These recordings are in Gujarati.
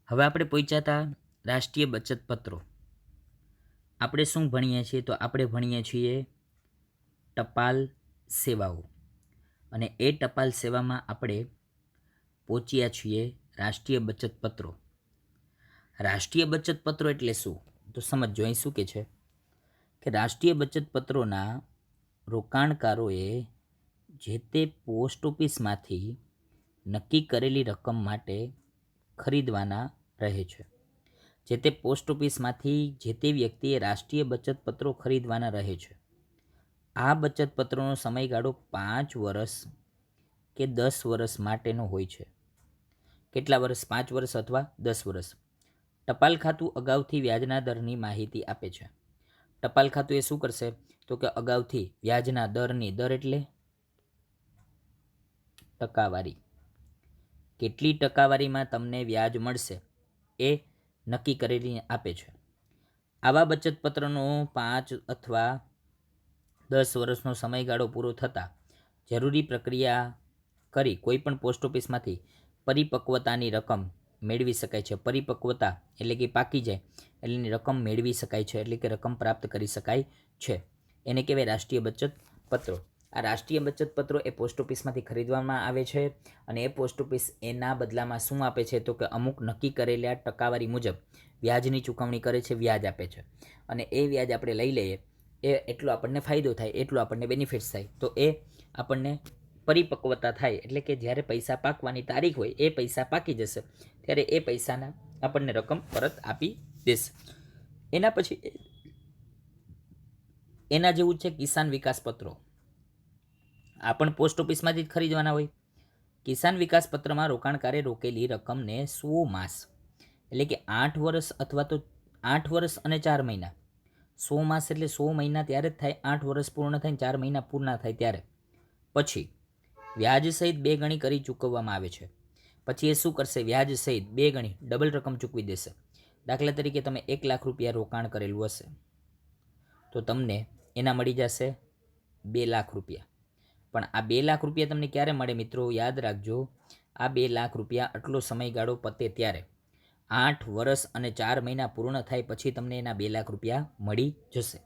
હવે આપણે પહોંચ્યા હતા રાષ્ટ્રીય બચત પત્રો. આપણે શું ભણીએ છીએ? તો આપણે ભણીએ છીએ ટપાલ સેવાઓ, અને એ ટપાલ સેવામાં આપણે પહોંચ્યા છીએ રાષ્ટ્રીય બચત પત્રો. રાષ્ટ્રીય બચત પત્રો એટલે શું? તો સમજો અહીં શું કે છે કે રાષ્ટ્રીય બચત પત્રોના રોકાણકારોએ જે તે પોસ્ટ ઓફિસમાંથી નક્કી કરેલી રકમ માટે ખરીદવાના રહે છે. જે તે પોસ્ટ ઓફિસમાંથી જે તે વ્યક્તિએ રાષ્ટ્રીય બચત પત્રો ખરીદવાના રહે છે. આ બચત પત્રોનો સમયગાળો 5 વર્ષ કે 10 વર્ષ માટેનો હોય છે. કેટલા વર્ષ? 5 વર્ષ અથવા 10 વર્ષ. ટપાલ ખાતું અગાઉથી વ્યાજના દરની માહિતી આપે છે. ટપાલ ખાતું એ શું કરશે? તો કે અગાઉથી વ્યાજના દરની, દર એટલે ટકાવારી, કેટલી ટકાવારીમાં તમને વ્યાજ મળશે એ નક્કી કરેલી આપે છે. આવા બચત પત્રનો 5 અથવા 10 વર્ષનો સમયગાળો પૂરો થતાં જરૂરી પ્રક્રિયા કરી કોઈપણ પોસ્ટ ઓફિસમાંથી પરિપક્વતાની રકમ મેળવી શકાય છે. પરિપક્વતા એટલે કે પાકી જાય એટલે એની રકમ મેળવી શકાય છે, એટલે કે રકમ પ્રાપ્ત કરી શકાય છે. એને કહેવાય રાષ્ટ્રીય બચત પત્રો. આ રાષ્ટ્રીય બચત પત્રો એ પોસ્ટ ઓફિસમાંથી ખરીદવામાં આવે છે, અને એ પોસ્ટ ઓફિસ એના બદલામાં શું આપે છે? તો કે અમુક નક્કી કરેલા ટકાવારી મુજબ વ્યાજની ચૂકવણી કરે છે, વ્યાજ આપે છે. અને એ વ્યાજ આપણે લઈ લઈએ, એ એટલો આપણને ફાયદો થાય, એટલો આપણને બેનિફિટ્સ થાય. તો એ આપણને પરિપક્વતા થાય એટલે કે જ્યારે પૈસા પાકવાની તારીખ હોય, એ પૈસા પાકી જશે ત્યારે એ પૈસાના આપણને રકમ પરત આપી દેશે. એના પછી એના જેવું છે કિસાન વિકાસ પત્રો. આ પણ પોસ્ટ ઓફિસમાંથી જ ખરીદવાના હોય. કિસાન વિકાસ પત્રમાં રોકાણકારે રોકેલી રકમને 100 માસ એટલે કે 8 વર્ષ અથવા તો 8 વર્ષ અને 4 મહિના. 100 માસ એટલે 100 મહિના ત્યારે જ થાય, 8 વર્ષ પૂર્ણ થઈને 4 મહિના પૂર્ણ થાય ત્યારે. પછી વ્યાજ સહિત 2 ગણી કરી ચૂકવવામાં આવે છે. પછી એ શું કરશે? વ્યાજ સહિત 2 ગણી ડબલ રકમ ચૂકવી દેશે. દાખલા તરીકે તમે 1 લાખ રૂપિયા રોકાણ કરેલું હશે તો તમને એના મળી જશે 2 લાખ રૂપિયા. પણ આ 2 લાખ રૂપિયા તમને ક્યારે મળે મિત્રો? યાદ રાખજો, આ 2 લાખ રૂપિયા આટલો સમયગાળો પતે ત્યારે. 8 વર્ષ અને 4 મહિના પૂર્ણ થાય પછી તમને એના 2 લાખ રૂપિયા મળી જશે.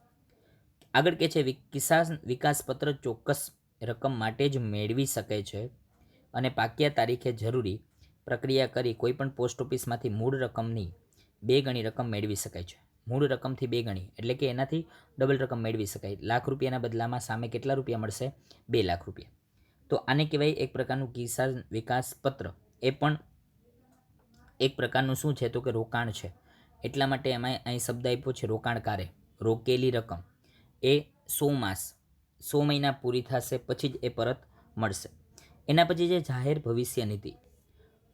આગળ કે છે કિસાન વિકાસ પત્ર ચોક્કસ રકમ માટે જ મેળવી શકે છે, અને પાક્યા તારીખે જરૂરી પ્રક્રિયા કરી કોઈપણ પોસ્ટ ઓફિસમાંથી મૂળ રકમની 2 ગણી રકમ મેળવી શકાય છે. મૂળ રકમથી 2 ગણી એટલે કે એનાથી ડબલ રકમ મેળવી શકાય. લાખ રૂપિયાના બદલામાં સામે કેટલા રૂપિયા મળશે? 2 લાખ રૂપિયા. તો આને કહેવાય એક પ્રકારનું કિસાન વિકાસ પત્ર. એ પણ એક પ્રકારનું શું છે? તો કે રોકાણ છે. એટલા માટે એમાં અહીં શબ્દ આપ્યો છે રોકાણકારે. રોકેલી રકમ એ 100 માસ, 100 મહિના પૂરી થશે પછી જ એ પરત મળશે. એના પછી છે જાહેર ભવિષ્ય નિધિ,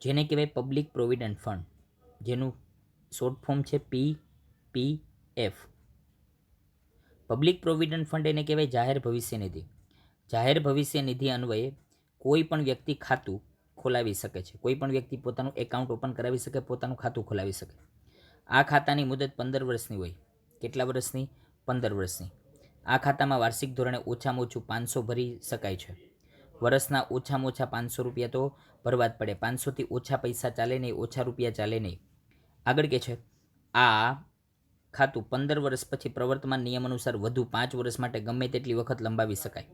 જેને કહેવાય પબ્લિક પ્રોવિડન્ટ ફંડ, જેનું શોર્ટ ફોર્મ છે PPF. પબ્લિક પ્રોવિડન્ટ ફંડ એને કહેવાય જાહેર ભવિષ્ય નિધિ. જાહેર ભવિષ્ય નિધિ અન્વયે કોઈ પણ વ્યક્તિ ખાતું ખોલાવી શકે છે. કોઈ પણ વ્યક્તિ પોતાનું એકાઉન્ટ ઓપન કરાવી શકે, પોતાનું ખાતું ખોલાવી શકે. આ ખાતાની મુદત 15 વર્ષની હોય. કેટલા વર્ષની? 15 વર્ષની. આ ખાતામાં વાર્ષિક ધોરણે ઓછામાં ઓછું 500 ભરી શકાય છે. વર્ષના ઓછામાં ઓછા 500 રૂપિયા તો ભરવા જ પડે. 500થી ઓછા પૈસા ચાલે નહીં, ઓછા રૂપિયા ચાલે નહીં. આગળ કે છે આ ખાતું 15 વર્ષ પછી પ્રવર્તમાન નિયમ અનુસાર વધુ 5 વર્ષ માટે ગમે તેટલી વખત લંબાવી શકાય.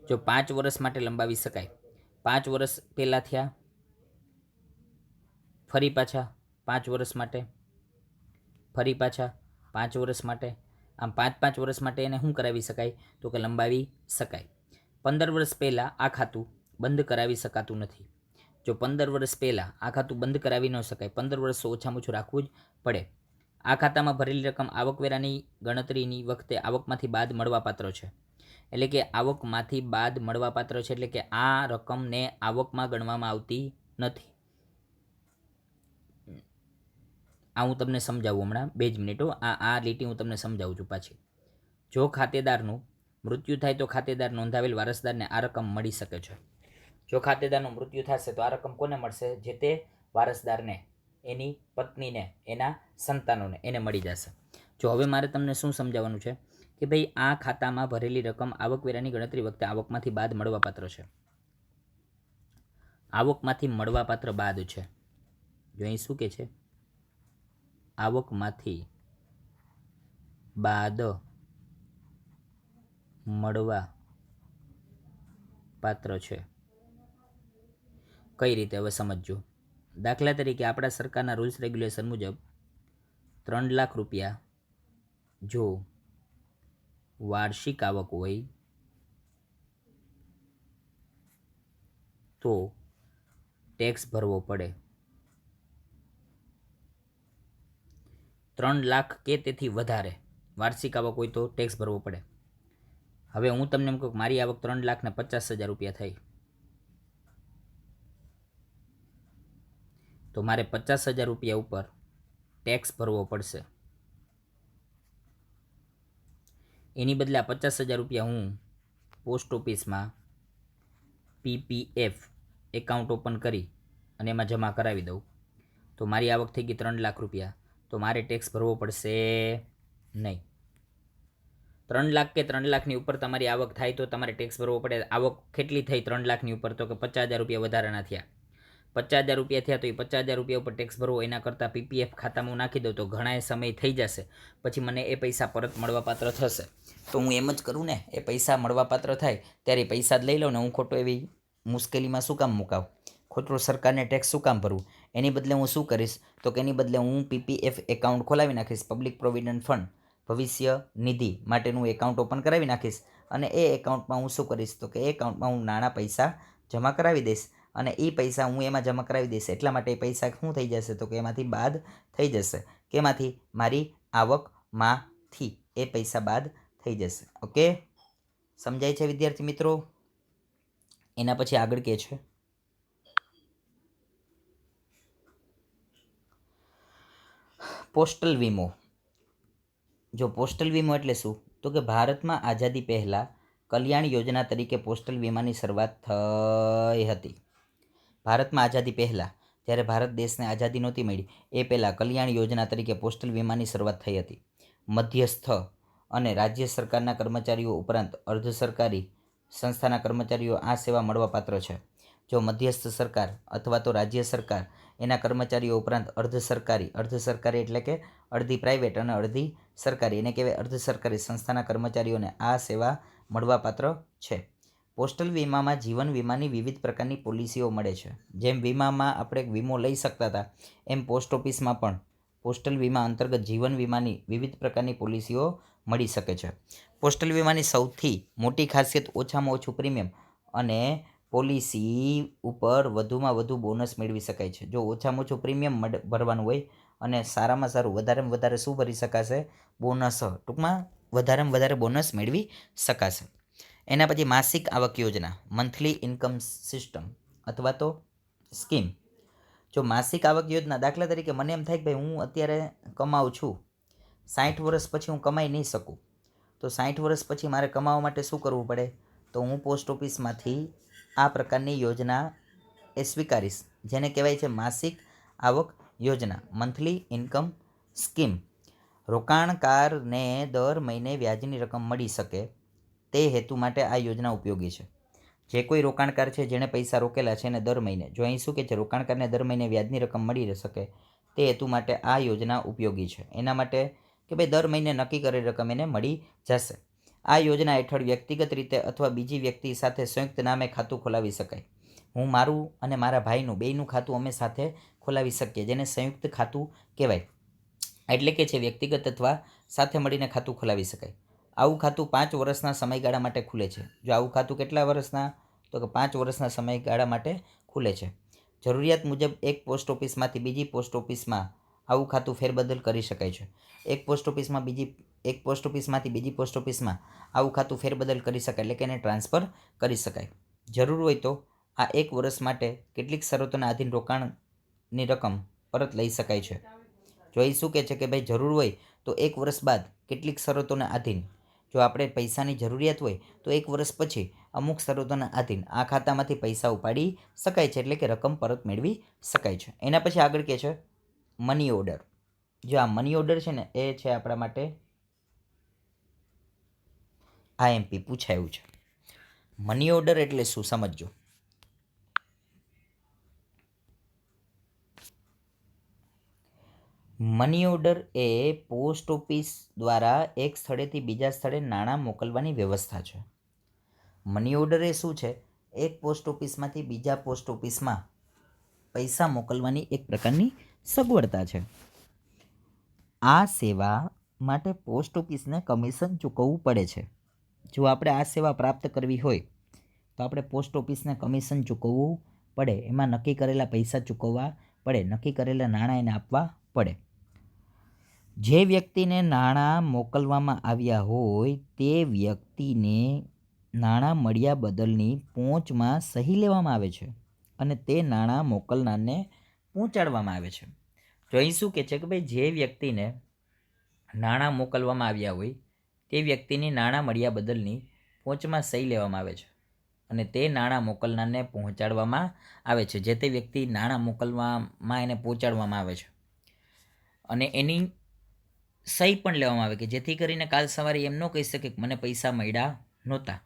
જો 5 વર્ષ માટે લંબાવી શકાય, 5 વર્ષ પહેલાં થયા, ફરી પાછા 5 વર્ષ માટે, ફરી પાછા 5 વર્ષ માટે, આમ 5 વર્ષ માટે એને શું કરાવી શકાય? તો કે લંબાવી શકાય. 15 વર્ષ પહેલાં આ ખાતું બંધ કરાવી શકાતું નથી. જો 15 વર્ષ પહેલાં આ ખાતું બંધ કરાવી ન શકાય, 15 વર્ષ ઓછામાં ઓછું રાખવું જ પડે. આ ખાતામાં ભરેલી રકમ આવકવેરાની ગણતરીની વખતે આવકમાંથી બાદ મળવાપાત્ર છે. એટલે કે આવકમાંથી બાદ મળવાપાત્ર છે, એટલે કે આ રકમને આવકમાં ગણવામાં આવતી નથી. આ હું તમને સમજાવું હમણાં 2 જ મિનિટો. આ લીટી હું તમને સમજાવું છું પાછી. જો ખાતેદારનું મૃત્યુ થાય તો ખાતેદાર નોંધાવેલ વારસદારને આ રકમ મળી શકે છે. જો ખાતેદારનું મૃત્યુ થશે તો આ રકમ કોને મળશે? જે તે વારસદારને, એની પત્નીને, એના સંતાનોને, એને મળી જશે. જો હવે મારે તમને શું સમજાવવાનું છે કે ભાઈ આ ખાતામાં ભરેલી રકમ આવકવેરાની ગણતરી વખતે આવકમાંથી બાદ મળવાપાત્ર છે. આવકમાંથી મળવાપાત્ર બાદ છે. જો અહીં શું કે છે આવકમાંથી બાદ મળવા પાત્ર છે. કઈ રીતે હવે સમજજો. દાખલા તરીકે આપણા સરકારના રૂલ્સ રેગ્યુલેશન મુજબ 3,00,000 રૂપિયા જો વાર્ષિક આવક હોય તો ટેક્સ ભરવો પડે. 3,00,000 કે તેથી વધારે વાર્ષિક આવક હોય તો ટેક્સ ભરવો પડે. હવે હું તમને એમ કહું કે મારી આવક 3,50,000 રૂપિયા થઈ તો મારે 50,000 રૂપિયા ઉપર ટેક્સ ભરવો પડશે. એની બદલે આ 50,000 રૂપિયા હું પોસ્ટ ઓફિસમાં PPF એકાઉન્ટ ઓપન કરી અને એમાં જમા કરાવી દઉં તો મારી આવક થઈ ગઈ 3,00,000 રૂપિયા, તો મારે ટેક્સ ભરવો પડશે નહીં. 3,00,000 કે 3,00,000ની ઉપર તમારી આવક થાય તો તમારે ટેક્સ ભરવો પડે. આવક કેટલી થઈ 3,00,000ની ઉપર? તો કે 50,000 રૂપિયા વધારાના થયા. 50,000 રૂપિયા થયા તો એ 50,000 રૂપિયા ઉપર ટેક્સ ભરવો, એના કરતાં PPF ખાતામાં હું નાખી દઉં તો ઘણા સમય થઈ જશે, પછી મને એ પૈસા પરત મળવાપાત્ર થશે. તો હું એમ જ કરું ને, એ પૈસા મળવાપાત્ર થાય ત્યારે પૈસા જ લઈ લઉં ને. હું ખોટો એવી મુશ્કેલીમાં શું કામ મુકાવ? ખોટો સરકારને ટેક્સ શું કામ ભરવું? એની બદલે હું શું કરીશ તો કે એની બદલે હું PPF એકાઉન્ટ ખોલાવી નાખીશ, પબ્લિક પ્રોવિડન્ટ ફંડ, ભવિષ્ય નિધિ માટેનું એકાઉન્ટ ઓપન કરાવી નાખીશ. અને એ એકાઉન્ટમાં હું શું કરીશ તો કે એ એકાઉન્ટમાં હું નાણાં પૈસા જમા કરાવી દઈશ. અને એ પૈસા હું એમાં જમા કરાવી દઈશ એટલા માટે એ પૈસા શું થઈ જશે તો કે એમાંથી બાદ થઈ જશે. કેમાંથી? મારી આવકમાંથી એ પૈસા બાદ થઈ જશે. ઓકે, સમજાય છે વિદ્યાર્થી મિત્રો? એના પછી આગળ કે છે પોસ્ટલ વીમો. જો પોસ્ટલ વીમો એટલે શું તો કે ભારતમાં આઝાદી પહેલાં કલ્યાણ યોજના તરીકે પોસ્ટલ વીમાની શરૂઆત થઈ હતી. ભારતમાં આઝાદી પહેલાં, જ્યારે ભારત દેશને આઝાદી નહોતી મળી એ પહેલાં કલ્યાણ યોજના તરીકે પોસ્ટલ વીમાની શરૂઆત થઈ હતી. મધ્યસ્થ અને રાજ્ય સરકારના કર્મચારીઓ ઉપરાંત અર્ધ સરકારી સંસ્થાના કર્મચારીઓ આ સેવા મળવાપાત્ર છે. જો મધ્યસ્થ સરકાર અથવા તો રાજ્ય સરકાર એના કર્મચારીઓ ઉપરાંત અર્ધ સરકારી એટલે કે અડધી પ્રાઇવેટ અને અડધી સરકારી, એને કહેવાય અર્ધ સરકારી સંસ્થાના કર્મચારીઓને આ સેવા મળવાપાત્ર છે. પોસ્ટલ વીમામાં જીવન વીમાની વિવિધ પ્રકારની પોલિસીઓ મળે છે. જેમ વીમામાં આપણે વીમો લઈ શકતા હતા એમ પોસ્ટ ઓફિસમાં પણ પોસ્ટલ વીમા અંતર્ગત જીવન વીમાની વિવિધ પ્રકારની પોલિસીઓ મળી શકે છે. પોસ્ટલ વીમાની સૌથી મોટી ખાસિયત ઓછામાં ઓછું પ્રીમિયમ અને પોલિસી ઉપર વધુમાં વધુ બોનસ મેળવી શકાય છે. જો ઓછામાં ઓછું પ્રીમિયમ ભરવાનું હોય અને સારામાં સારું વધારેમાં વધારે શું ભરી શકાશે? બોનસ. ટૂંકમાં વધારેમાં વધારે બોનસ મેળવી શકાશે. એના પછી માસિક આવક યોજના, મંથલી ઇન્કમ સિસ્ટમ અથવા તો સ્કીમ. જો માસિક આવક યોજના, દાખલા તરીકે મને એમ થાય કે ભાઈ હું અત્યારે કમાઉં છું, 60 વર્ષ પછી હું કમાઈ નહીં શકું, તો 60 વર્ષ પછી મારે કમાવા માટે શું કરવું પડે? તો હું પોસ્ટ ઓફિસમાંથી આ પ્રકારની યોજના એ સ્વીકારીશ, જેને કહેવાય છે માસિક આવક યોજના, મંથલી ઇન્કમ સ્કીમ. રોકાણકારને દર મહિને વ્યાજની રકમ મળી શકે તે હેતુ માટે આ યોજના ઉપયોગી છે. જે કોઈ રોકાણકાર છે જેણે પૈસા રોકેલા છે એને દર મહિને, જો અહીં શું કહે છે, રોકાણકારને દર મહિને વ્યાજની રકમ મળી શકે તે હેતુ માટે આ યોજના ઉપયોગી છે. એના માટે કે ભાઈ દર મહિને નક્કી કરેલી રકમ એને મળી જશે. આ યોજના હેઠળ વ્યક્તિગત રીતે અથવા બીજી વ્યક્તિ સાથે સંયુક્ત નામે ખાતું ખોલાવી શકાય. હું મારું અને મારા ભાઈનું બેયનું ખાતું અમે સાથે ખોલાવી શકીએ, જેને સંયુક્ત ખાતું કહેવાય. એટલે કે છે વ્યક્તિગત અથવા સાથે મળીને ખાતું ખોલાવી શકાય. આવું ખાતું 5 વર્ષના સમયગાળા માટે ખુલે છે. જો આવું ખાતું કેટલા વર્ષના? તો કે 5 વર્ષના સમયગાળા માટે ખુલે છે. જરૂરિયાત મુજબ એક પોસ્ટ ઓફિસમાંથી બીજી પોસ્ટ ઓફિસમાં આવું ખાતું ફેરબદલ કરી શકાય છે. એક પોસ્ટ ઓફિસમાંથી બીજી પોસ્ટ ઓફિસમાં આવું ખાતું ફેરબદલ કરી શકાય, એટલે કે એને ટ્રાન્સફર કરી શકાય. જરૂર હોય તો આ 1 વર્ષ માટે કેટલીક શરતોના આધીન રોકાણની રકમ પરત લઈ શકાય છે. જો એ શું કહે છે કે ભાઈ જરૂર હોય તો 1 વર્ષ બાદ કેટલીક શરતોના આધીન જો આપણે પૈસાની જરૂરિયાત હોય તો 1 વર્ષ પછી અમુક શરતોના આધીન આ ખાતામાંથી પૈસા ઉપાડી શકાય છે, એટલે કે રકમ પરત મેળવી શકાય છે. એના પછી આગળ કહે છે મની ઓર્ડર. જો આ મની ઓર્ડર છે ને એ છે આપણા માટે IMP પૂછાયું છે. મની ઓર્ડર એટલે શું સમજજો. મની ઓર્ડર એ પોસ્ટ ઓફિસ દ્વારા એક સ્થળેથી બીજા સ્થળે નાણાં મોકલવાની વ્યવસ્થા છે. મની ઓર્ડર એ શું છે? એક પોસ્ટ ઓફિસમાંથી બીજા પોસ્ટ ઓફિસમાં પૈસા મોકલવાની એક પ્રકારની સગવડતા છે. આ સેવા માટે પોસ્ટ ઓફિસને કમિશન ચૂકવવું પડે છે. જો આપણે આ સેવા પ્રાપ્ત કરવી હોય તો આપણે પોસ્ટ ઓફિસને કમિશન ચૂકવવું પડે, એમાં નક્કી કરેલા પૈસા ચૂકવવા પડે, નક્કી કરેલા નાણાં એને આપવા પડે. જે વ્યક્તિને નાણાં મોકલવામાં આવ્યા હોય તે વ્યક્તિને નાણાં મળ્યા બદલની પહોંચમાં સહી લેવામાં આવે છે અને તે નાણાં મોકલનારને પહોંચાડવામાં આવે છે. તો અહીં શું કહે છે કે ભાઈ જે વ્યક્તિને નાણાં મોકલવામાં આવ્યા હોય તે વ્યક્તિની નાણાં મળ્યા બદલની પહોંચમાં સહી લેવામાં આવે છે અને તે નાણાં મોકલનારને પહોંચાડવામાં આવે છે. જે તે વ્યક્તિ નાણાં મોકલવામાં એને પહોંચાડવામાં આવે છે અને એની સહી પણ લેવામાં આવે કે જેથી કરીને કાલ સવારે એમ ન કહી શકે કે મને પૈસા મળ્યા નહોતા.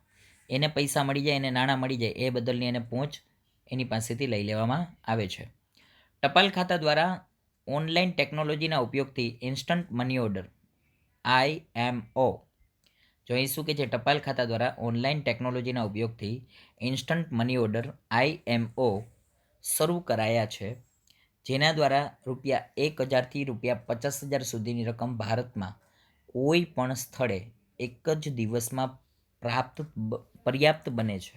એને પૈસા મળી જાય, એને નાણાં મળી જાય એ બદલની એને પહોંચ એની પાસેથી લઈ લેવામાં આવે છે. ટપાલ ખાતા દ્વારા ઓનલાઈન ટેકનોલોજીના ઉપયોગથી ઇન્સ્ટન્ટ મની ઓર્ડર IMO. જો અહીં શું કહે છે? ટપાલ ખાતા દ્વારા ઓનલાઈન ટેકનોલોજીના ઉપયોગથી ઇન્સ્ટન્ટ મની ઓર્ડર IMO શરૂ કરાયા છે, જેના દ્વારા ₹1,000થી ₹50,000 સુધીની રકમ ભારતમાં કોઈ પણ સ્થળે એક જ દિવસમાં પર્યાપ્ત બને છે.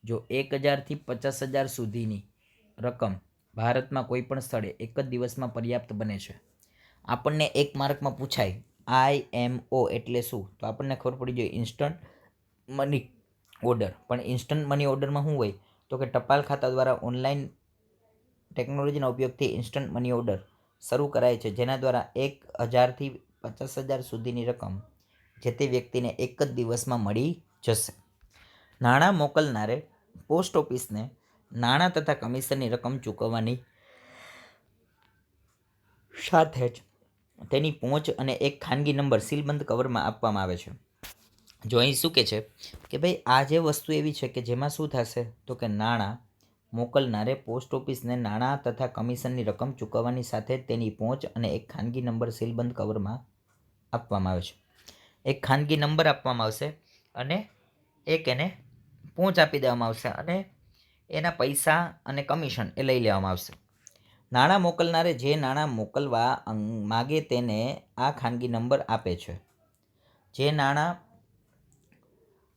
જો 1,000થી 50,000 સુધીની રકમ ભારતમાં કોઈ પણ સ્થળે એક જ દિવસમાં પર્યાપ્ત બને છે. આપણને એક માર્કમાં પૂછાય IMO એટલે શું, તો આપણને ખબર પડી જોઈએ ઇન્સ્ટન્ટ મની ઓર્ડર. પણ ઇન્સ્ટન્ટ મની ઓર્ડરમાં શું હોય તો કે ટપાલ ખાતા દ્વારા ઓનલાઈન ટેકનોલોજીના ઉપયોગથી ઇન્સ્ટન્ટ મની ઓર્ડર શરૂ કરાય છે, જેના દ્વારા 1,000થી 50,000 સુધીની રકમ જે તે વ્યક્તિને એક જ દિવસમાં મળી જશે. નાણાં મોકલનારે પોસ્ટ ઓફિસને નાણાં તથા કમિશનની રકમ ચૂકવવાની સાથે જ તેની પહોંચ અને એક ખાનગી નંબર સીલબંધ કવરમાં આપવામાં આવે છે. જો અહીં શું કહે છે કે ભાઈ આ જે વસ્તુ એવી છે કે જેમાં શું થશે તો કે નાણાં મોકલનારે પોસ્ટ ઓફિસને નાણાં તથા કમિશનની રકમ ચૂકવવાની સાથે તેની પહોંચ અને એક ખાનગી નંબર સીલબંધ કવરમાં આપવામાં આવે છે. એક ખાનગી નંબર આપવામાં આવશે અને એક એને પહોંચ આપી દેવામાં આવશે અને એના પૈસા અને કમિશન એ લઈ લેવામાં આવશે. નાણાં મોકલનારે જે નાણાં મોકલવા માગે તેને આ ખાનગી નંબર આપે છે. જે નાણાં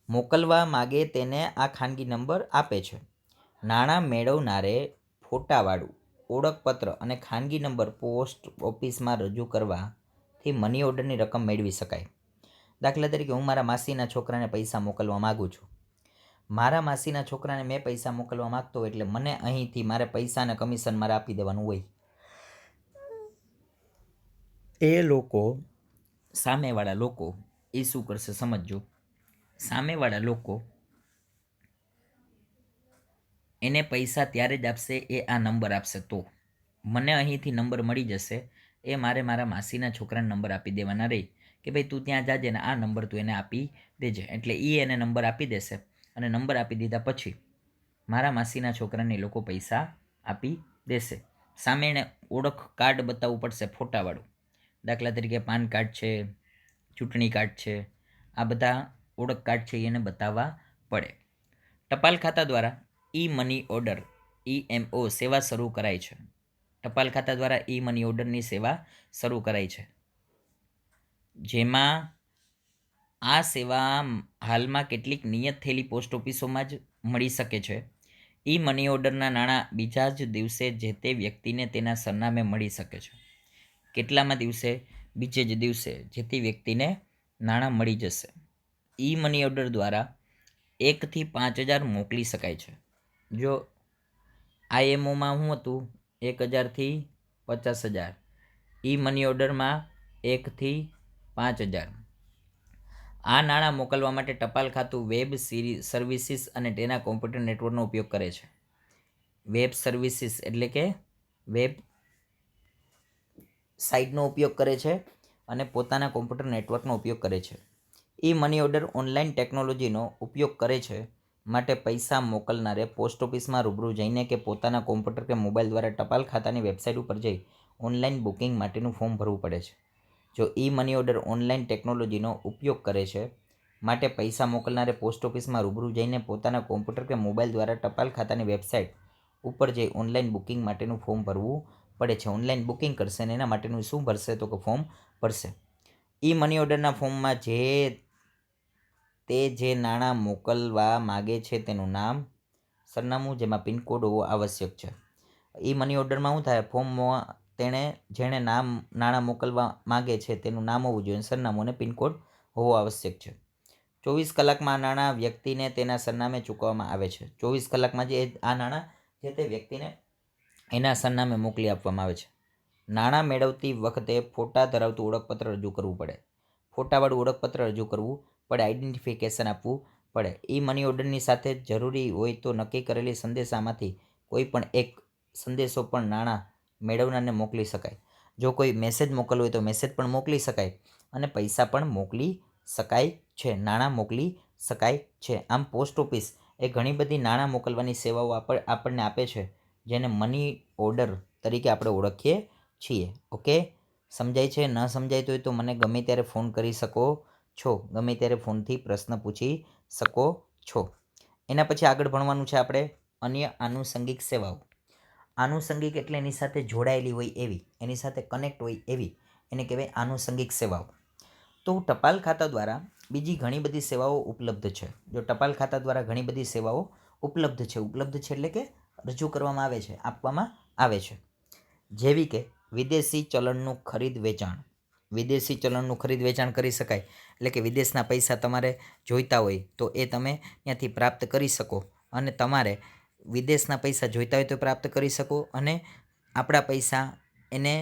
મોકલવા માગે તેને આ ખાનગી નંબર આપે છે. નાણાં મેળવનારે ફોટાવાળું ઓળખપત્ર અને ખાનગી નંબર પોસ્ટ ઓફિસમાં રજૂ કરવાથી મની ઓર્ડરની રકમ મેળવી શકાય. દાખલા તરીકે હું મારા માસીના છોકરાને પૈસા મોકલવા માગું છું. મારા માસીના છોકરાને મેં પૈસા મોકલવા માગતો હોય એટલે મને અહીંથી મારે પૈસા અને કમિશન મારે આપી દેવાનું હોય. એ લોકો સામેવાળા લોકો એ શું કરશે સમજજો. સામેવાળા લોકો એને પૈસા ત્યારે જ આપશે એ આ નંબર આપશે તો મને અહીંથી નંબર મળી જશે. એ મારે મારા માસીના છોકરાને નંબર આપી દેવાના રહી કે ભાઈ તું ત્યાં જાજે ને આ નંબર તું એને આપી દેજે. એટલે એ એને નંબર આપી દેશે અને નંબર આપી દીધા પછી મારા માસીના છોકરાને એ લોકો પૈસા આપી દેશે. સામે એણે ઓળખ કાર્ડ બતાવવું પડશે ફોટાવાળું. દાખલા તરીકે પાન કાર્ડ છે, ચૂંટણી કાર્ડ છે, આ બધા ઓળખ કાર્ડ છે એને બતાવવા પડે. ટપાલ ખાતા દ્વારા મની ઓર્ડર IMO સેવા શરૂ કરાઈ છે. ટપાલ ખાતા દ્વારા મની ઓર્ડરની સેવા શરૂ કરાઈ છે, જેમાં આ સેવા હાલમાં કેટલીક નિયત થયેલી પોસ્ટ ઓફિસોમાં જ મળી શકે છે. મની ઓર્ડરના નાણાં બીજા જ દિવસે જે તે વ્યક્તિને તેના સરનામે મળી શકે છે. કેટલામાં દિવસે? બીજે જ દિવસે જે તે વ્યક્તિને નાણાં મળી જશે. મની ઓર્ડર દ્વારા 1થી 5,000 મોકલી શકાય છે. જો IMOમાં શું હતું 1,000થી 50,000, મની ઓર્ડરમાં 1થી 5,000. આ નાણાં મોકલવા માટે ટપાલ ખાતું વેબ સર્વિસીસ અને તેના કોમ્પ્યુટર નેટવર્કનો ઉપયોગ કરે છે. વેબ સર્વિસીસ એટલે કે વેબ સાઇટનો ઉપયોગ કરે છે અને પોતાના કોમ્પ્યુટર નેટવર્કનો ઉપયોગ કરે છે. મની ઓર્ડર ઓનલાઈન ટેકનોલોજીનો ઉપયોગ કરે છે માટે પૈસા મોકલનારે પોસ્ટ ઓફિસમાં રૂબરૂ જઈને કે પોતાના કોમ્પ્યુટર કે મોબાઈલ દ્વારા ટપાલ ખાતાની વેબસાઇટ ઉપર જઈ ઓનલાઈન બુકિંગ માટેનું ફોર્મ ભરવું પડે છે. જો ઈ મની ઓર્ડર ઓનલાઈન ટેકનોલોજીનો ઉપયોગ કરે છે માટે પૈસા મોકલનારે પોસ્ટ ઓફિસમાં રૂબરૂ જઈને પોતાના કોમ્પ્યુટર કે મોબાઈલ દ્વારા ટપાલ ખાતાની વેબસાઇટ ઉપર જઈ ઓનલાઈન બુકિંગ માટેનું ફોર્મ ભરવું પડે છે. ઓનલાઈન બુકિંગ કરશે અને એના માટેનું શું ભરશે તો કે ફોર્મ ભરશે. ઈ મની ઓર્ડરના ફોર્મમાં જે નાણાં મોકલવા માગે છે તેનું નામ, સરનામું જેમાં પિનકોડ હોવો આવશ્યક છે. ઈ મની ઓર્ડરમાં શું થાય, ફોર્મમાં જેણે નાણાં મોકલવા માગે છે તેનું નામ હોવું જોઈએ, સરનામું અને પિનકોડ હોવો આવશ્યક છે. 24 કલાકમાં આ નાણાં વ્યક્તિને તેના સરનામે ચૂકવવામાં આવે છે. 24 કલાકમાં આ નાણાં જે તે વ્યક્તિને એના સરનામે મોકલી આપવામાં આવે છે. નાણાં મેળવતી વખતે ફોટા ધરાવતું ઓળખપત્ર રજૂ કરવું પડે. ફોટાવાળું ઓળખપત્ર રજૂ કરવું પડે, આઈડેન્ટિફિકેશન આપવું પડે. ઈ મની ઓર્ડરની સાથે જરૂરી હોય તો નક્કી કરેલી સંદેશામાંથી કોઈ પણ એક સંદેશો પણ નાણાં મેળવનારને મોકલી શકાય. જો કોઈ મેસેજ મોકલવો હોય તો મેસેજ પણ મોકલી શકાય અને પૈસા પણ મોકલી શકાય છે, નાણાં મોકલી શકાય છે. આમ પોસ્ટ ઓફિસ એ ઘણી બધી નાણાં મોકલવાની સેવાઓ આપણને આપે છે, જેને મની ઓર્ડર તરીકે આપણે ઓળખીએ છીએ. ઓકે, સમજાય છે? ન સમજાય તો મને ગમે ત્યારે ફોન કરી શકો છો, ગમે ત્યારે ફોનથી પ્રશ્ન પૂછી શકો છો. એના પછી આગળ ભણવાનું છે આપણે અન્ય આનુષંગિક સેવાઓ. આનુષંગિક એટલે એની સાથે જોડાયેલી હોય એવી, એની સાથે કનેક્ટ હોય એવી, એને કહેવાય આનુષંગિક સેવાઓ. તો ટપાલ ખાતા દ્વારા બીજી ઘણી બધી સેવાઓ ઉપલબ્ધ છે. જો ટપાલ ખાતા દ્વારા ઘણી બધી સેવાઓ ઉપલબ્ધ છે એટલે કે રજૂ કરવામાં આવે છે, આપવામાં આવે છે. જેવી કે વિદેશી ચલણનું ખરીદ વેચાણ. વિદેશી ચલણનું ખરીદ વેચાણ કરી શકાય, એટલે કે વિદેશના પૈસા તમારે જોઈતા હોય તો એ તમે ત્યાંથી પ્રાપ્ત કરી શકો, અને તમારે વિદેશના પૈસા જોઈતા હોય તો પ્રાપ્ત કરી શકો, અને આપણા પૈસા એને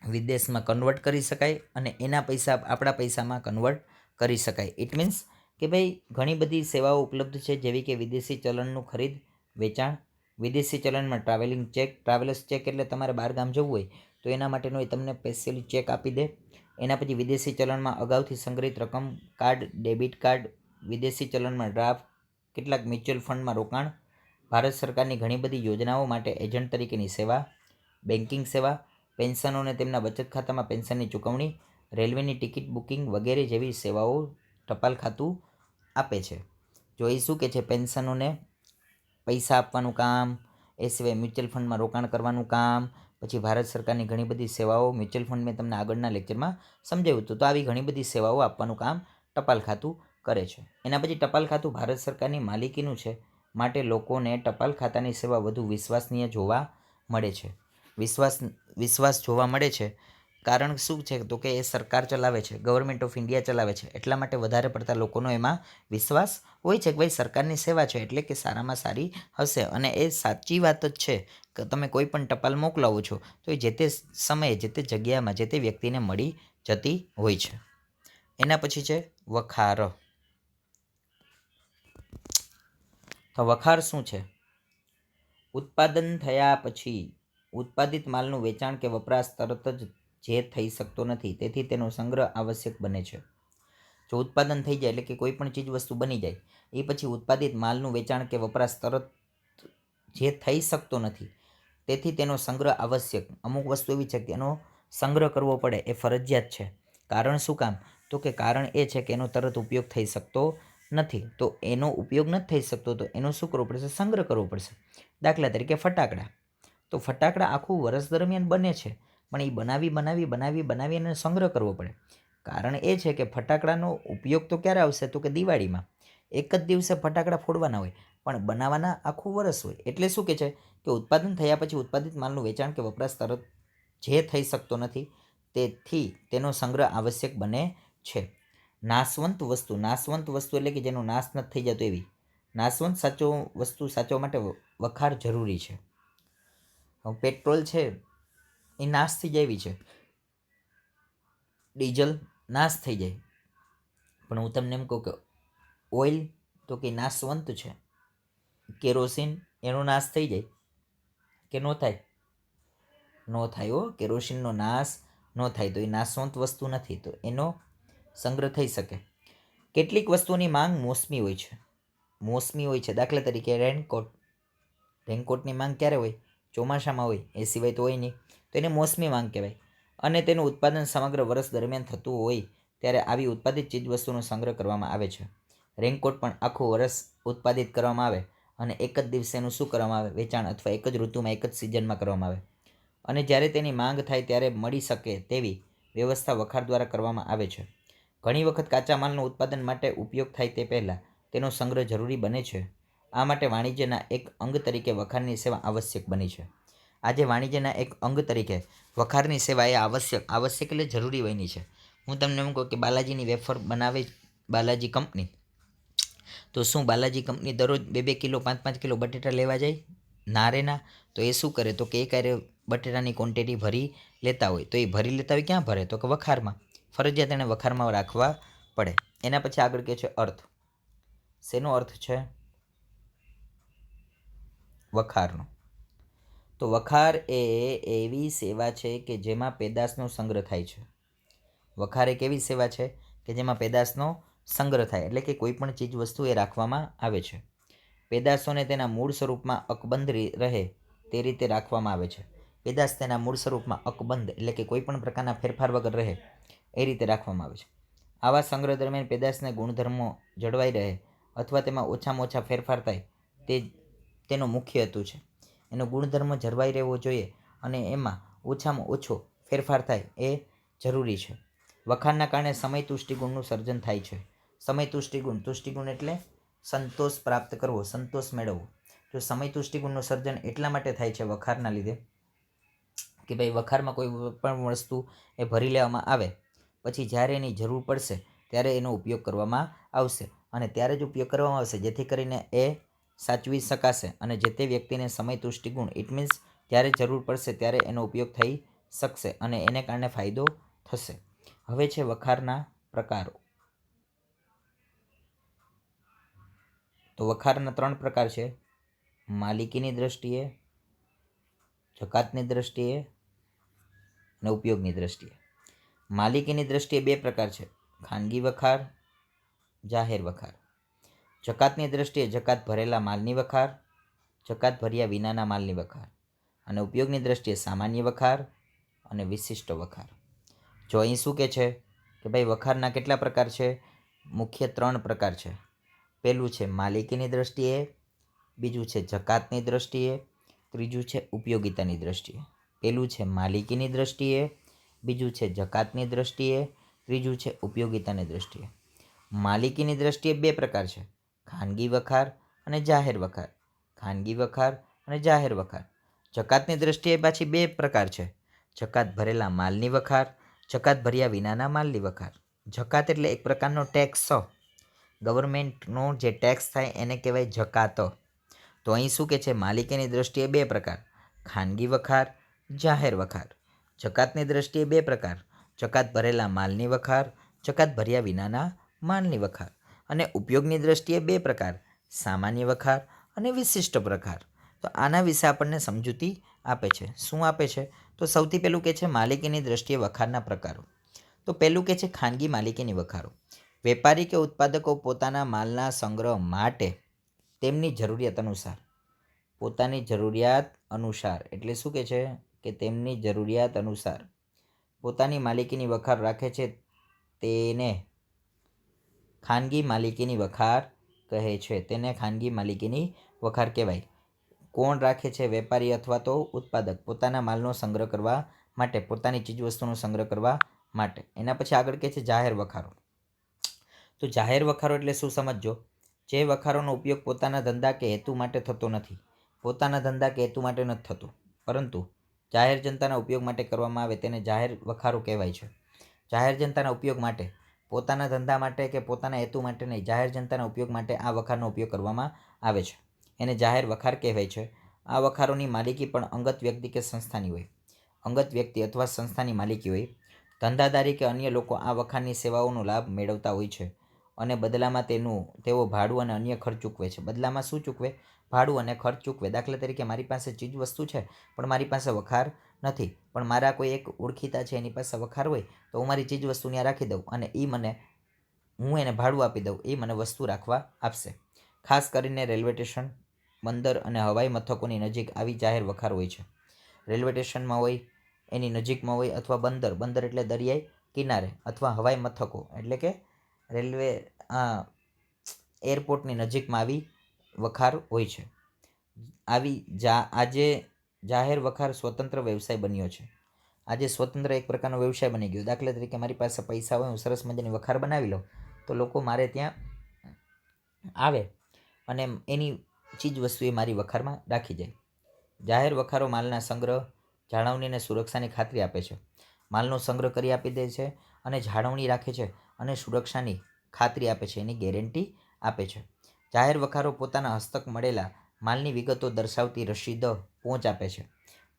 વિદેશમાં કન્વર્ટ કરી શકાય અને એના પૈસા આપણા પૈસામાં કન્વર્ટ કરી શકાય. ઇટ મીન્સ કે ભાઈ ઘણી બધી સેવાઓ ઉપલબ્ધ છે, જેવી કે વિદેશી ચલણનું ખરીદ વેચાણ. વિદેશી ચલણમાં ટ્રાવેલર્સ ચેક એટલે તમારે બહાર ગામ જવું હોય તો એના માટેનો એ તમને સ્પેશિયલી ચેક આપી દે. એના પછી વિદેશી ચલણમાં અગાઉથી સંગ્રહિત રકમ, કાર્ડ, ડેબિટ કાર્ડ, વિદેશી ચલણમાં ડ્રાફ્ટ, કેટલાક મ્યુચ્યુઅલ ફંડમાં રોકાણ, ભારત સરકારની ઘણી બધી યોજનાઓ માટે એજન્ટ તરીકેની સેવા, બેન્કિંગ સેવા, પેન્શનોને તેમના બચત ખાતામાં પેન્શનની ચૂકવણી, રેલવેની ટિકિટ બુકિંગ વગેરે જેવી સેવાઓ ટપાલ ખાતું આપે છે. જો એ શું કહે છે, પેન્શનોને પૈસા આપવાનું કામ, એ સિવાય મ્યુચ્યુઅલ ફંડમાં રોકાણ કરવાનું કામ, પછી ભારત સરકારની ઘણી બધી સેવાઓ, મ્યુચ્યુઅલ ફંડ મેં તમને આગળના લેક્ચરમાં સમજાવ્યું હતું. તો આવી ઘણી બધી સેવાઓ આપવાનું કામ ટપાલ ખાતું કરે છે. એના પછી ટપાલ ખાતું ભારત સરકારની માલિકીનું છે, માટે લોકોને ટપાલ ખાતાની સેવા વધુ વિશ્વસનીય જોવા મળે છે. વિશ્વાસ જોવા મળે છે. કારણ શું છે તો કે એ સરકાર ચલાવે છે, ગવર્મેન્ટ ઓફ ઇન્ડિયા ચલાવે છે, એટલા માટે વધારે પડતા લોકોનો એમાં વિશ્વાસ હોય છે કે ભાઈ સરકારની સેવા છે એટલે કે સારામાં સારી હશે. અને એ સાચી વાત જ છે કે તમે કોઈ પણ ટપાલ મોકલાવો છો તો એ જે તે સમયે, જે તે જગ્યામાં, જે તે વ્યક્તિને મળી જતી હોય છે. એના પછી છે વખાર. તો વખાર શું છે? ઉત્પાદન થયા પછી ઉત્પાદિત માલનું વેચાણ કે વપરાશ તરત જ થઈ શકતો નથી, તેથી તેનો સંગ્રહ આવશ્યક બને છે. જો ઉત્પાદન થઈ જાય એટલે કે કોઈ પણ ચીજ વસ્તુ બની જાય, એ પછી ઉત્પાદિત માલનું વેચાણ કે વપરાશ તરત થઈ શકતો નથી, તેથી તેનો સંગ્રહ આવશ્યક. અમુક વસ્તુ એવી છે કે એનો સંગ્રહ કરવો પડે, એ ફરજિયાત છે. કારણ શું કામ? તો કે કારણ એ છે કે એનો તરત ઉપયોગ થઈ શકતો નથી. તો એનો ઉપયોગ નથી થઈ શકતો તો એનો શું કરવો પડશે? સંગ્રહ કરવો પડશે. દાખલા તરીકે ફટાકડા. તો ફટાકડા આખું વર્ષ દરમિયાન બને છે, પણ એ બનાવી અને સંગ્રહ કરવો પડે. કારણ એ છે કે ફટાકડાનો ઉપયોગ તો ક્યારે આવશે? તો કે દિવાળીમાં. એક જ દિવસે ફટાકડા ફોડવાના હોય, પણ બનાવવાના આખું વર્ષ હોય. એટલે શું કે છે કે ઉત્પાદન થયા પછી ઉત્પાદિત માલનું વેચાણ કે વપરાશ તરત થઈ શકતો નથી, તેથી તેનો સંગ્રહ આવશ્યક બને છે. નાશવંત વસ્તુ એટલે કે જેનો નાશ નથી થઈ જતો એવી. નાશવંત વસ્તુ સાચવવા માટે વખાર જરૂરી છે. પેટ્રોલ છે એ નાશ થઈ જાય એવી છે, ડીઝલ નાશ થઈ જાય, પણ હું તમને એમ કહું કે ઓઇલ તો કે નાશવંત છે. કેરોસીન એનો નાશ થઈ જાય કે ન થાય? ન થાય હો, કેરોસીનનો નાશ ન થાય. તો એ નાશવંત વસ્તુ નથી, તો એનો સંગ્રહ થઈ શકે. કેટલીક વસ્તુઓની માંગ મોસમી હોય છે. દાખલા તરીકે રેનકોટની માંગ ક્યારે હોય? ચોમાસામાં હોય એ સિવાય તો હોય નહીં, તો એને મોસમી માંગ કહેવાય. અને તેનું ઉત્પાદન સમગ્ર વર્ષ દરમિયાન થતું હોય ત્યારે આવી ઉત્પાદિત ચીજવસ્તુનો સંગ્રહ કરવામાં આવે છે. રેનકોટ પણ આખું વર્ષ ઉત્પાદિત કરવામાં આવે અને એક જ દિવસે એનું શું કરવામાં આવે? વેચાણ, અથવા એક જ ઋતુમાં એક જ સિઝનમાં કરવામાં આવે. અને જ્યારે તેની માંગ થાય ત્યારે મળી શકે તેવી વ્યવસ્થા વખાર દ્વારા કરવામાં આવે છે. ઘણી વખત કાચા માલનું ઉત્પાદન માટે ઉપયોગ થાય તે પહેલાં તેનો સંગ્રહ જરૂરી બને છે. આ માટે વાણિજ્યના એક અંગ તરીકે વખારની સેવા આવશ્યક બની છે. આજે વાણિજ્યના એક અંગ તરીકે વખારની સેવા એ આવશ્યક એટલે જરૂરી બની છે. હું તમને એમ કહું કે બાલાજીની વેફર બનાવે બાલાજી કંપની, તો શું બાલાજી કંપની દરરોજ 2-2 કિલો 5-5 કિલો બટેટા લેવા જાય? ના રે ના. તો એ શું કરે? તો કે એ ક્યારે બટેટાની ક્વોન્ટિટી ભરી લેતા હોય. તો એ ભરી લેતા હોય ક્યાં ભરે? તો કે વખારમાં. ફરજિયાત એને વખારમાં રાખવા પડે. એના પછી આગળ કહે છે અર્થ. શેનો અર્થ છે? વખારનો. તો વખાર એ એવી સેવા છે કે જેમાં પેદાશનો સંગ્રહ થાય છે. વખાર એક એવી સેવા છે કે જેમાં પેદાશનો સંગ્રહ થાય, એટલે કે કોઈ પણ ચીજ વસ્તુ એ રાખવામાં આવે છે. પેદાશોને તેના મૂળ સ્વરૂપમાં અકબંધ રહે તે રીતે રાખવામાં આવે છે. પેદાશ તેના મૂળ સ્વરૂપમાં અકબંધ એટલે કે કોઈ પણ પ્રકારના ફેરફાર વગર રહે એ રીતે રાખવામાં આવે છે. આવા સંગ્રહ દરમિયાન પેદાશના ગુણધર્મો જળવાઈ રહે અથવા તેમાં ઓછામાં ઓછા ફેરફાર થાય તે તેનો મુખ્ય હેતુ છે. એનો ગુણધર્મ જળવાઈ રહેવો જોઈએ અને એમાં ઓછામાં ઓછો ફેરફાર થાય એ જરૂરી છે. વખારના કારણે સમય તુષ્ટિગુણનું સર્જન થાય છે. સમય તુષ્ટિગુણ એટલે સંતોષ પ્રાપ્ત કરવો, સંતોષ મેળવવો. તો સમય તુષ્ટિગુણનું સર્જન એટલા માટે થાય છે વખારના લીધે કે ભાઈ વખારમાં કોઈ પણ વસ્તુ એ ભરી લેવામાં આવે પછી જ્યારે એની જરૂર પડશે ત્યારે એનો ઉપયોગ કરવામાં આવશે, અને ત્યારે જ ઉપયોગ કરવામાં આવશે જેથી કરીને એ સાચવી શકાશે અને જે તે વ્યક્તિને સમય તુષ્ટિગુણ ઇટ મીન્સ જ્યારે જરૂર પડશે ત્યારે એનો ઉપયોગ થઈ શકશે અને એને કારણે ફાયદો થશે. હવે છે વખારના પ્રકારો. તો વખારના 3 પ્રકાર છે: માલિકીની દ્રષ્ટિએ, જકાતની દ્રષ્ટિએ અને ઉપયોગની દ્રષ્ટિએ. માલિકીની દ્રષ્ટિએ 2 પ્રકાર છે: ખાનગી વખાર, જાહેર વખાર. જકાતની દ્રષ્ટિએ જકાત ભરેલા માલની વખાર, જકાત ભર્યા વિનાના માલની વખાર. અને ઉપયોગની દ્રષ્ટિએ સામાન્ય વખાર અને વિશિષ્ટ વખાર. જો અહીં શું કહે છે કે ભાઈ વખારના કેટલા પ્રકાર છે? મુખ્ય 3 પ્રકાર છે. પહેલું છે માલિકીની દ્રષ્ટિએ, બીજું છે જકાતની દ્રષ્ટિએ, ત્રીજું છે ઉપયોગિતાની દ્રષ્ટિએ. પહેલું છે માલિકીની દ્રષ્ટિએ, બીજું છે જકાતની દ્રષ્ટિએ, ત્રીજું છે ઉપયોગિતાની દ્રષ્ટિએ. માલિકીની દ્રષ્ટિએ 2 પ્રકાર છે: ખાનગી વખાર અને જાહેર વખાર. ખાનગી વખાર અને જાહેર વખાર. જકાતની દ્રષ્ટિએ પાછી 2 પ્રકાર છે: જકાત ભરેલા માલની વખાર, જકાત ભર્યા વિનાના માલની વખાર. જકાત એટલે એક પ્રકારનો ટેક્સ. ગવર્મેન્ટનો જે ટેક્સ થાય એને કહેવાય જકાત. તો અહીં શું કહે છે? માલિકીની દ્રષ્ટિએ 2 પ્રકાર: ખાનગી વખાર, જાહેર વખાર. જકાતની દ્રષ્ટિએ 2 પ્રકાર: જકાત ભરેલા માલની વખાર, જકાત ભર્યા વિનાના માલની વખાર. અને ઉપયોગની દ્રષ્ટિએ 2 પ્રકાર: સામાન્ય વખાર અને વિશિષ્ટ વખાર. તો આના વિશે આપણને સમજૂતી આપે છે. શું આપે છે? તો સૌથી પહેલું કહે છે માલિકીની દ્રષ્ટિએ વખારના પ્રકારો. તો પહેલું કહે છે ખાનગી માલિકીની વખારો. વેપારી કે ઉત્પાદકો પોતાના માલના સંગ્રહ માટે તેમની જરૂરિયાત અનુસાર, પોતાની જરૂરિયાત અનુસાર એટલે શું કહે છે કે તેમની જરૂરિયાત અનુસાર પોતાની માલિકીની વખાર રાખે છે, તેને ખાનગી માલિકીની વખાર કહે છે. તેને ખાનગી માલિકીની વખાર કહેવાય. કોણ રાખે છે? વેપારી અથવા તો ઉત્પાદક, પોતાના માલનો સંગ્રહ કરવા માટે, પોતાની ચીજવસ્તુનો સંગ્રહ કરવા માટે. એના પછી આગળ કહે છે જાહેર વખારો. તો જાહેર વખારો એટલે શું સમજજો? જે વખારોનો ઉપયોગ પોતાના ધંધા કે હેતુ માટે થતો નથી. પોતાના ધંધા કે હેતુ માટે નથી થતો, પરંતુ જાહેર જનતાના ઉપયોગ માટે કરવામાં આવે તેને જાહેર વખારો કહેવાય છે. જાહેર જનતાના ઉપયોગ માટે, પોતાના ધંધા માટે કે પોતાના હેતુ માટે નહીં, જાહેર જનતાના ઉપયોગ માટે આ વખારનો ઉપયોગ કરવામાં આવે છે. એને જાહેર વખાર કહેવાય છે. આ વખારોની માલિકી પણ અંગત વ્યક્તિ કે સંસ્થાની હોય. અંગત વ્યક્તિ અથવા સંસ્થાની માલિકી હોય. ધંધાદારી કે અન્ય લોકો આ વખારની સેવાઓનો લાભ મેળવતા હોય છે અને બદલામાં તેઓ ભાડું અને અન્ય ખર્ચ ચૂકવે છે. બદલામાં શું ચૂકવે? ભાડું અને ખર્ચ ચૂકવે. દાખલા તરીકે મારી પાસે ચીજ વસ્તુ છે પણ મારી પાસે વખાર નથી, પણ મારા કોઈ એક ઓળખીતા છે એની પાસે વખાર હોય તો હું મારી ચીજ વસ્તુ ત્યાં રાખી દઉં અને હું એને ભાડું આપી દઉં, એ મને વસ્તુ રાખવા આપશે. ખાસ કરીને રેલવે સ્ટેશન, બંદર અને હવાઈ મથકોની નજીક આવી જાહેર વખાર હોય છે. રેલવે સ્ટેશનમાં હોય, એની નજીકમાં હોય, અથવા બંદર એટલે દરિયાઈ કિનારે, અથવા હવાઈ મથકો એટલે કે રેલવે એરપોર્ટની નજીકમાં આવી વખાર હોય છે. આજે જાહેર વખાર સ્વતંત્ર વ્યવસાય બન્યો છે. આજે સ્વતંત્ર એક પ્રકારનો વ્યવસાય બની ગયો. દાખલા તરીકે મારી પાસે પૈસા હોય, હું સરસ મજાની વખાર બનાવી લઉં, તો લોકો મારે ત્યાં આવે અને એની ચીજ વસ્તુ એ મારી વખારમાં રાખી જાય. જાહેર વખારો માલના સંગ્રહ, જાળવણી અને સુરક્ષાની ખાતરી આપે છે. માલનો સંગ્રહ કરી આપી દે છે અને જાળવણી રાખે છે અને સુરક્ષાની ખાતરી આપે છે, એની ગેરંટી આપે છે. જાહેર વખારો પોતાના હસ્તક મળેલા માલની વિગતો દર્શાવતી રસીદ પહોંચ આપે છે.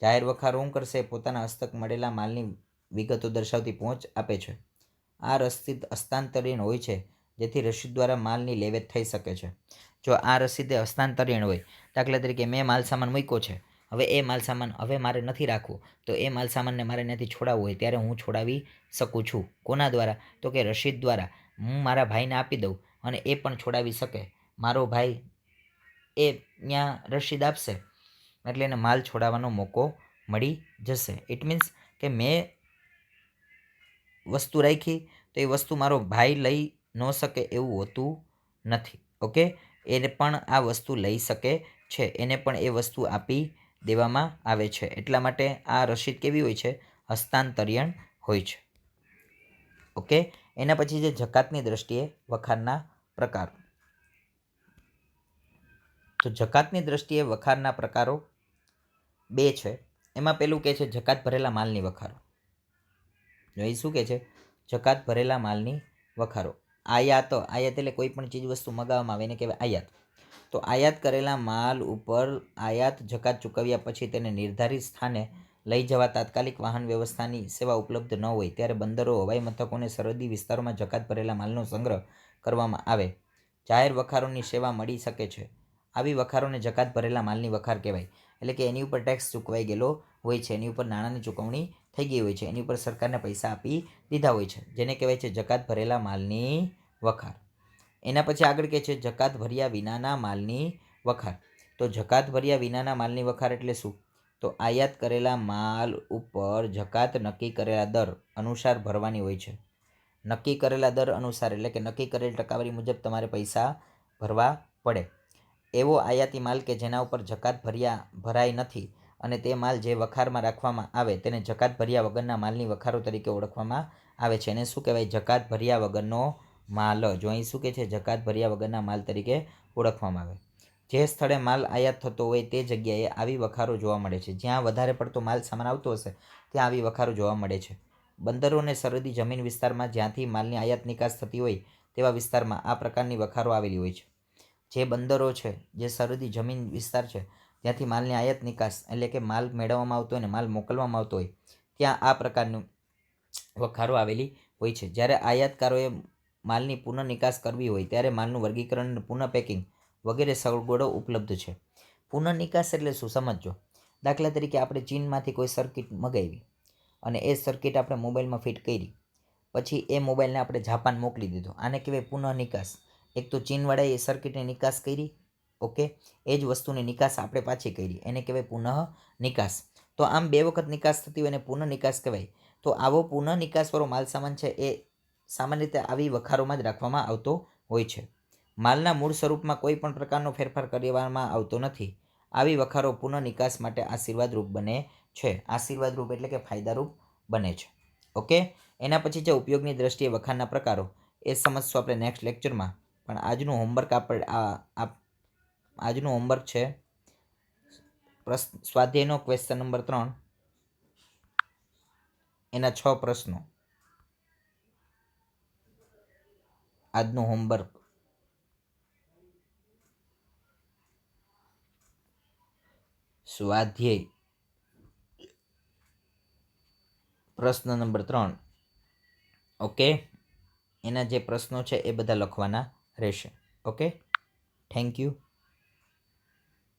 જાહેર વખારો શું કરશે? પોતાના હસ્તક મળેલા માલની વિગતો દર્શાવતી પહોંચ આપે છે. આ રસીદ હસ્તાંતરીણ હોય છે, જેથી રસીદ દ્વારા માલની લેવેચ થઈ શકે છે. જો આ રસીદે હસ્તાંતરીણ હોય, દાખલા તરીકે મેં માલ સામાન મૂક્યો છે, હવે એ માલ સામાન હવે મારે નથી રાખવું, તો એ માલ સામાનને મારે ત્યાંથી છોડાવવું હોય ત્યારે હું છોડાવી શકું છું. કોના દ્વારા? તો કે રસીદ દ્વારા. હું મારા ભાઈને આપી દઉં અને એ પણ છોડાવી શકે. મારો ભાઈ એ ત્યાં રસીદ આપશે એટલે એને માલ છોડાવવાનો મોકો મળી જશે. ઇટ મીન્સ કે મેં વસ્તુ રાખી તો એ વસ્તુ મારો ભાઈ લઈ ન શકે એવું હોતું નથી. ઓકે, એને પણ આ વસ્તુ લઈ શકે છે, એને પણ એ વસ્તુ આપી દેવામાં આવે છે. એટલા માટે આ રસીદ કેવી હોય છે? હસ્તાંતરીણ હોય છે. ઓકે, એના પછી જે જકાતની દ્રષ્ટિએ વખારના પ્રકાર. તો જકાતની દ્રષ્ટિએ વખારના પ્રકારો 2 છે. એમાં પેલું કહે છે જકાત ભરેલા માલની વખારો. એ શું કહે છે? જકાત ભરેલા માલની વખારો. આયાત એટલે કોઈ પણ ચીજ વસ્તુ મગાવવામાં આવે એને કહેવાય આયાત. તો આયાત કરેલા માલ ઉપર આયાત જકાત ચૂકવ્યા પછી તેને નિર્ધારિત સ્થાને લઈ જવા તાત્કાલિક વાહન વ્યવસ્થાની સેવા ઉપલબ્ધ ન હોય ત્યારે બંદરો, હવાઈ મથકો અને સરહદી વિસ્તારોમાં જકાત ભરેલા માલનો સંગ્રહ કરવામાં આવે. જાહેર વખારોની સેવા મળી શકે છે. આવી વખારોને જકાત ભરેલા માલની વખાર કહેવાય. એટલે કે એની ઉપર ટેક્સ ચૂકવાઈ ગયેલો હોય છે, એની ઉપર નાણાંની ચૂકવણી થઈ ગઈ હોય છે, એની ઉપર સરકારને પૈસા આપી દીધા હોય છે, જેને કહેવાય છે જકાત ભરેલા માલની વખાર. એના પછી આગળ કહે છે જકાત ભર્યા વિનાના માલની વખાર. તો જકાત ભર્યા વિનાના માલની વખાર એટલે શું? તો આયાત કરેલા માલ ઉપર જકાત નક્કી કરેલા દર અનુસાર ભરવાની હોય છે. નક્કી કરેલા દર અનુસાર એટલે કે નક્કી કરેલ ટકાવારી મુજબ તમારે પૈસા ભરવા પડે. એવો આયાતી માલ કે જેના ઉપર જકાત ભરાય નથી અને તે માલ જે વખારમાં રાખવામાં આવે તેને જકાત ભર્યા વગરના માલની વખારો તરીકે ઓળખવામાં આવે છે. એને શું કહેવાય? જકાત ભર્યા વગરનો માલ. જો અહીં શું કહે છે? જકાત ભર્યા વગરના માલ તરીકે ઓળખવામાં આવે. જે સ્થળે માલ આયાત થતો હોય તે જગ્યાએ આવી વખારો જોવા મળે છે. જ્યાં વધારે પડતો માલ સામાન આવતો હશે ત્યાં આવી વખારો જોવા મળે છે. બંદરો અને સરહદી જમીન વિસ્તારમાં જ્યાંથી માલની આયાત નિકાસ થતી હોય તેવા વિસ્તારમાં આ પ્રકારની વખારો આવેલી હોય છે. જે બંદરો છે, જે સરહદી જમીન વિસ્તાર છે, ત્યાંથી માલની આયાત નિકાસ એટલે કે માલ મેળવવામાં આવતો હોય અને માલ મોકલવામાં આવતો હોય ત્યાં આ પ્રકારની વખારો આવેલી હોય છે. જ્યારે આયાતકારોએ માલની પુનઃ નિકાસ કરવી હોય ત્યારે માલનું વર્ગીકરણ અને પુનઃ પેકિંગ વગેરે સગવડો ઉપલબ્ધ છે. પુનઃ નિકાસ એટલે શું? સમજો. દાખલા તરીકે આપણે ચીનમાંથી કોઈ સર્કિટ મગાવી અને એ સર્કિટ આપણે મોબાઈલમાં ફિટ કરી, પછી એ મોબાઈલને આપણે જાપાન મોકલી દીધો. આને કહેવાય પુનઃ નિકાસ. એક તો ચીનવાળાએ એ સર્કિટની નિકાસ કરી, ઓકે, એ જ વસ્તુની નિકાસ આપણે પાછી કરી, એને કહેવાય પુનઃ નિકાસ. તો આમ 2 વખત નિકાસ થતી હોય એને પુનઃ નિકાસ કહેવાય. તો આવો પુનઃ નિકાસવાળો માલ સામાન છે એ સામાન્ય રીતે આવી વખારોમાં જ રાખવામાં આવતો હોય છે. માલના મૂળ સ્વરૂપમાં કોઈ પણ પ્રકારનો ફેરફાર કરવામાં આવતો નથી. આવી વખારો પુનઃ નિકાસ માટે આશીર્વાદરૂપ બને છે. આશીર્વાદરૂપ એટલે કે ફાયદારૂપ બને છે. ઓકે, એના પછી જે ઉપયોગની દ્રષ્ટિએ વખારના પ્રકારો એ સમજશું આપણે નેક્સ્ટ લેક્ચરમાં. પણ આજનું હોમવર્ક આજનું હોમવર્ક છે સ્વાધ્યાયનો ક્વેશ્ચન નંબર 3, એના 6 પ્રશ્નો. આજનું હોમવર્ક સ્વાધ્યાય પ્રશ્ન નંબર 3. ઓકે, એના જે પ્રશ્નો છે એ બધા લખવાના રહેશે. Okay, thank you.